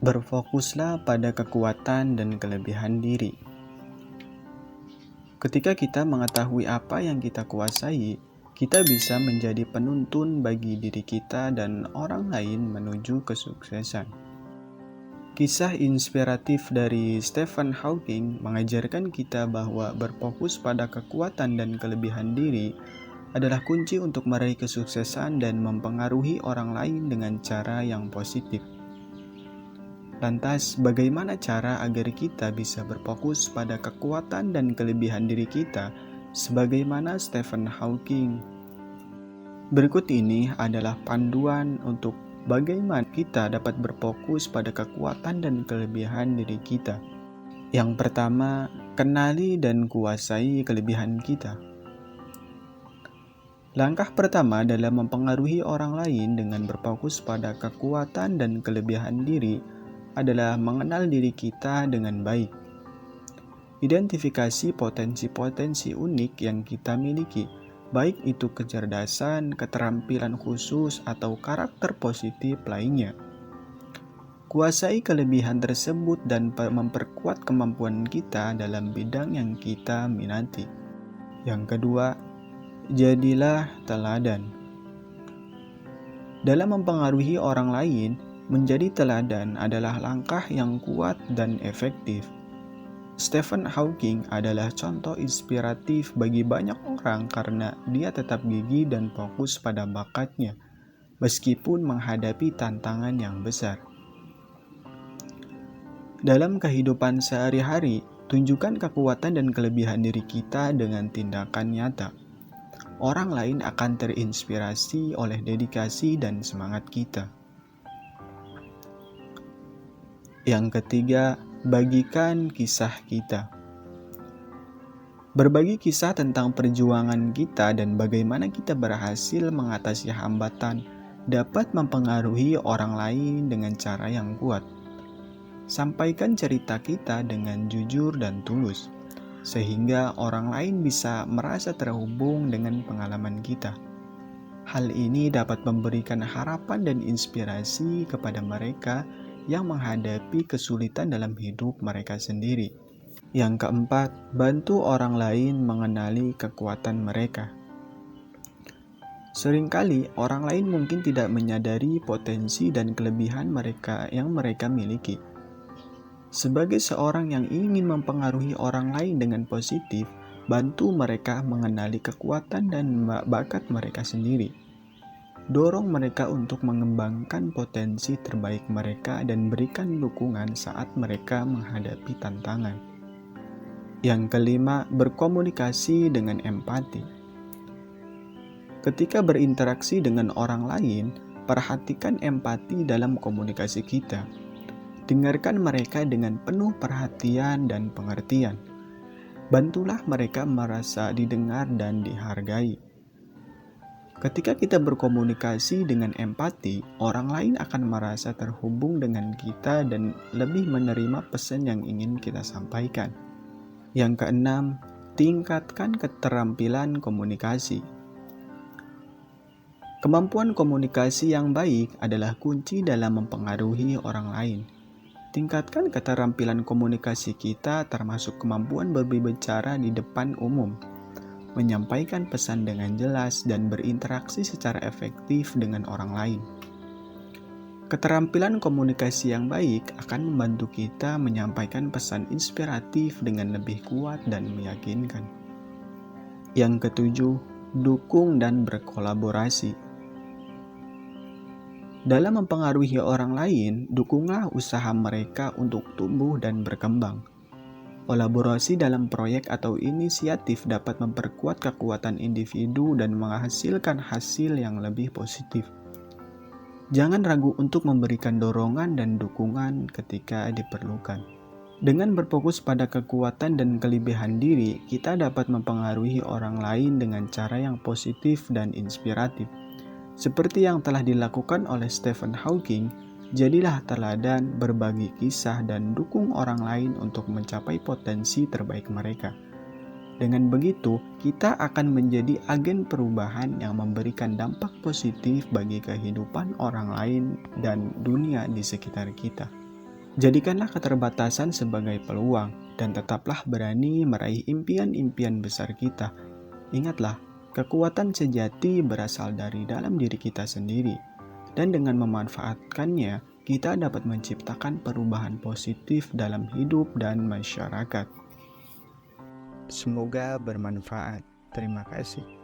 Berfokuslah pada kekuatan dan kelebihan diri. Ketika kita mengetahui apa yang kita kuasai, kita bisa menjadi penuntun bagi diri kita dan orang lain menuju kesuksesan. Kisah inspiratif dari Stephen Hawking mengajarkan kita bahwa berfokus pada kekuatan dan kelebihan diri adalah kunci untuk meraih kesuksesan dan mempengaruhi orang lain dengan cara yang positif. Lantas, bagaimana cara agar kita bisa berfokus pada kekuatan dan kelebihan diri kita sebagaimana Stephen Hawking? Berikut ini adalah panduan untuk bagaimana kita dapat berfokus pada kekuatan dan kelebihan diri kita. Yang pertama, kenali dan kuasai kelebihan kita. Langkah pertama dalam mempengaruhi orang lain dengan berfokus pada kekuatan dan kelebihan diri adalah mengenal diri kita dengan baik. Identifikasi potensi-potensi unik yang kita miliki, baik itu kecerdasan, keterampilan khusus, atau karakter positif lainnya. Kuasai kelebihan tersebut dan memperkuat kemampuan kita dalam bidang yang kita minati. Yang kedua, jadilah teladan. Dalam mempengaruhi orang lain, menjadi teladan adalah langkah yang kuat dan efektif. Stephen Hawking adalah contoh inspiratif bagi banyak orang karena dia tetap gigih dan fokus pada bakatnya, meskipun menghadapi tantangan yang besar. Dalam kehidupan sehari-hari, tunjukkan kekuatan dan kelebihan diri kita dengan tindakan nyata. Orang lain akan terinspirasi oleh dedikasi dan semangat kita. Yang ketiga, bagikan kisah kita. Berbagi kisah tentang perjuangan kita dan bagaimana kita berhasil mengatasi hambatan dapat mempengaruhi orang lain dengan cara yang kuat. Sampaikan cerita kita dengan jujur dan tulus, sehingga orang lain bisa merasa terhubung dengan pengalaman kita. Hal ini dapat memberikan harapan dan inspirasi kepada mereka yang menghadapi kesulitan dalam hidup mereka sendiri. Yang keempat, bantu orang lain mengenali kekuatan mereka. Seringkali orang lain mungkin tidak menyadari potensi dan kelebihan mereka yang mereka miliki. Sebagai seorang yang ingin mempengaruhi orang lain dengan positif, bantu mereka mengenali kekuatan dan bakat mereka sendiri. Dorong mereka untuk mengembangkan potensi terbaik mereka dan berikan dukungan saat mereka menghadapi tantangan. Yang kelima, berkomunikasi dengan empati. Ketika berinteraksi dengan orang lain, perhatikan empati dalam komunikasi kita. Dengarkan mereka dengan penuh perhatian dan pengertian. Bantulah mereka merasa didengar dan dihargai. Ketika kita berkomunikasi dengan empati, orang lain akan merasa terhubung dengan kita dan lebih menerima pesan yang ingin kita sampaikan. Yang keenam, tingkatkan keterampilan komunikasi. Kemampuan komunikasi yang baik adalah kunci dalam mempengaruhi orang lain. Tingkatkan keterampilan komunikasi kita termasuk kemampuan berbicara di depan umum, menyampaikan pesan dengan jelas, dan berinteraksi secara efektif dengan orang lain. Keterampilan komunikasi yang baik akan membantu kita menyampaikan pesan inspiratif dengan lebih kuat dan meyakinkan. Yang ketujuh, dukung dan berkolaborasi. Dalam mempengaruhi orang lain, dukunglah usaha mereka untuk tumbuh dan berkembang. Kolaborasi dalam proyek atau inisiatif dapat memperkuat kekuatan individu dan menghasilkan hasil yang lebih positif. Jangan ragu untuk memberikan dorongan dan dukungan ketika diperlukan. Dengan berfokus pada kekuatan dan kelebihan diri, kita dapat mempengaruhi orang lain dengan cara yang positif dan inspiratif. Seperti yang telah dilakukan oleh Stephen Hawking, jadilah teladan, berbagi kisah, dan dukung orang lain untuk mencapai potensi terbaik mereka. Dengan begitu, kita akan menjadi agen perubahan yang memberikan dampak positif bagi kehidupan orang lain dan dunia di sekitar kita. Jadikanlah keterbatasan sebagai peluang dan tetaplah berani meraih impian-impian besar kita. Ingatlah, kekuatan sejati berasal dari dalam diri kita sendiri, dan dengan memanfaatkannya, kita dapat menciptakan perubahan positif dalam hidup dan masyarakat. Semoga bermanfaat. Terima kasih.